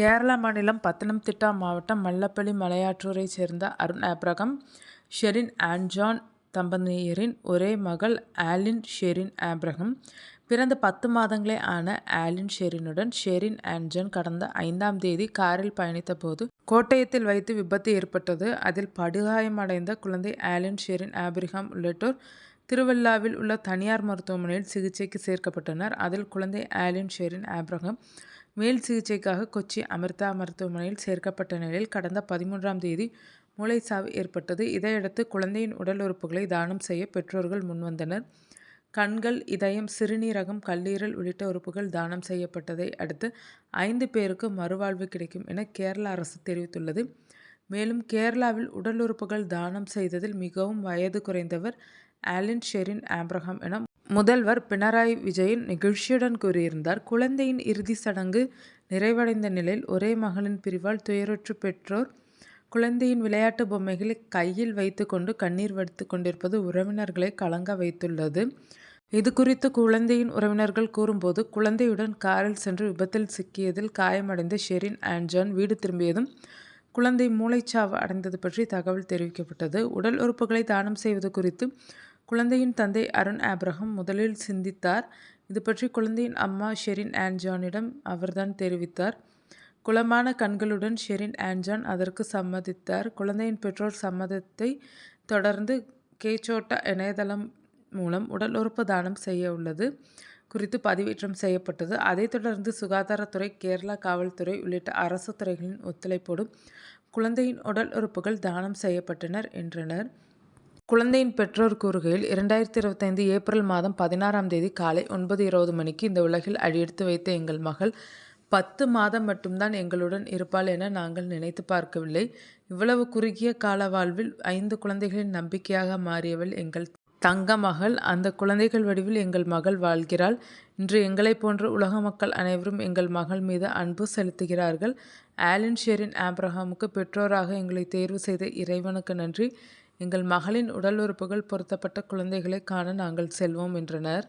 கேரளா மாநிலம் பத்தனம்திட்டா மாவட்டம் மல்லப்பள்ளி மலையாற்றூரைச் சேர்ந்த அருண் ஆபிரகாம், ஷெரின் ஆன்-ஜான் தம்பதியரின் ஒரே மகள் ஆலின் ஷெரின் ஆபிரகாம். பிறந்து 10 மாதங்களே ஆன ஆலின் ஷெரினுடன் ஷெரின் ஆன்-ஜான் கடந்த 5ஆம் தேதி காரில் பயணித்தபோது கோட்டயத்தில் வைத்து விபத்து ஏற்பட்டது. அதில் படுகாயமடைந்த குழந்தை ஆலின் ஷெரின் ஆபிரகாம் உள்ளிட்டோர் திருவல்லாவில் உள்ள தனியார் மருத்துவமனையில் சிகிச்சைக்கு சேர்க்கப்பட்டனர். அதில் குழந்தை ஆலின் ஷெரின் ஆபிரகாம் மேல் சிகிச்சைக்காக கொச்சி அமிர்தா மருத்துவமனையில் சேர்க்கப்பட்ட நிலையில் கடந்த 13ஆம் தேதி மூளைச்சாவு ஏற்பட்டது. இதையடுத்து குழந்தையின் உடல் உறுப்புகளை தானம் செய்ய பெற்றோர்கள் முன்வந்தனர். கண்கள், இதயம், சிறுநீரகம், கல்லீரல் உள்ளிட்ட உறுப்புகள் தானம் செய்யப்பட்டதை அடுத்து 5 பேருக்கு மறுவாழ்வு கிடைக்கும் என கேரள அரசு தெரிவித்துள்ளது. மேலும் கேரளாவில் உடல் உறுப்புகள் தானம் செய்ததில் மிகவும் வயது குறைந்தவர் ஆலின் ஷெரின் ஆபிரகாம் என முதல்வர் பினராயி விஜயன் நிகழ்ச்சியுடன் கூறியிருந்தார். குழந்தையின் இறுதி சடங்கு நிறைவடைந்த நிலையில் ஒரே மகளின் பிரிவால் துயருற்ற பெற்றோர் குழந்தையின் விளையாட்டு பொம்மைகளை கையில் வைத்து கொண்டு கண்ணீர் வடித்து கொண்டிருப்பது உறவினர்களை கலங்க வைத்துள்ளது. இதுகுறித்து குழந்தையின் உறவினர்கள் கூறும்போது, குழந்தையுடன் காரில் சென்று விபத்தில் சிக்கியதில் காயமடைந்த ஷெரின் ஆன்-ஜான் வீடு திரும்பியதும் குழந்தை மூளைச்சாவு அடைந்தது பற்றி தகவல் தெரிவிக்கப்பட்டது. உடல் உறுப்புகளை தானம் செய்வது குறித்து குழந்தையின் தந்தை அருண் ஆபிரகாம் முதலில் சிந்தித்தார். இது பற்றி குழந்தையின் அம்மா ஷெரின் ஆன்-ஜானிடம் அவர்தான் தெரிவித்தார். குளமான கண்களுடன் ஷெரின் ஆன்-ஜான் அதற்கு சம்மதித்தார். குழந்தையின் பெற்றோர் சம்மதத்தை தொடர்ந்து கேச்சோட்டா இணையதளம் மூலம் உடல் உறுப்பு தானம் செய்ய உள்ளது குறித்து பதிவேற்றம் செய்யப்பட்டது. அதைத் தொடர்ந்து சுகாதாரத்துறை, கேரளா காவல்துறை உள்ளிட்ட அரசு துறைகளின் ஒத்துழைப்போடு குழந்தையின் உடல் உறுப்புகள் தானம் செய்யப்பட்டனர் என்றனர். குழந்தையின் பெற்றோர் கூறுகையில், 2025 ஏப்ரல் மாதம் 16ஆம் தேதி காலை 9:20 மணிக்கு இந்த உலகில் அடியெடுத்து வைத்த எங்கள் மகள் 10 மாதம் மட்டும்தான் எங்களுடன் இருப்பாள் என நாங்கள் நினைத்து பார்க்கவில்லை. இவ்வளவு குறுகிய கால வாழ்வில் 5 குழந்தைகளின் நம்பிக்கையாக மாறியவள் எங்கள் தங்க மகள். அந்த குழந்தைகள் வடிவில் எங்கள் மகள் வாழ்கிறாள். இன்று எங்களைப் போன்ற உலக மக்கள் அனைவரும் எங்கள் மகள் மீது அன்பு செலுத்துகிறார்கள். ஆலின் ஷெரின் ஆபிரகாமுக்கு பெற்றோராக எங்களை தேர்வு செய்த இறைவனுக்கு நன்றி. எங்கள் மகளின் உடல் உறுப்புகள் பொருத்தப்பட்ட குழந்தைகளை காண நாங்கள் செல்வோம் என்றனர்.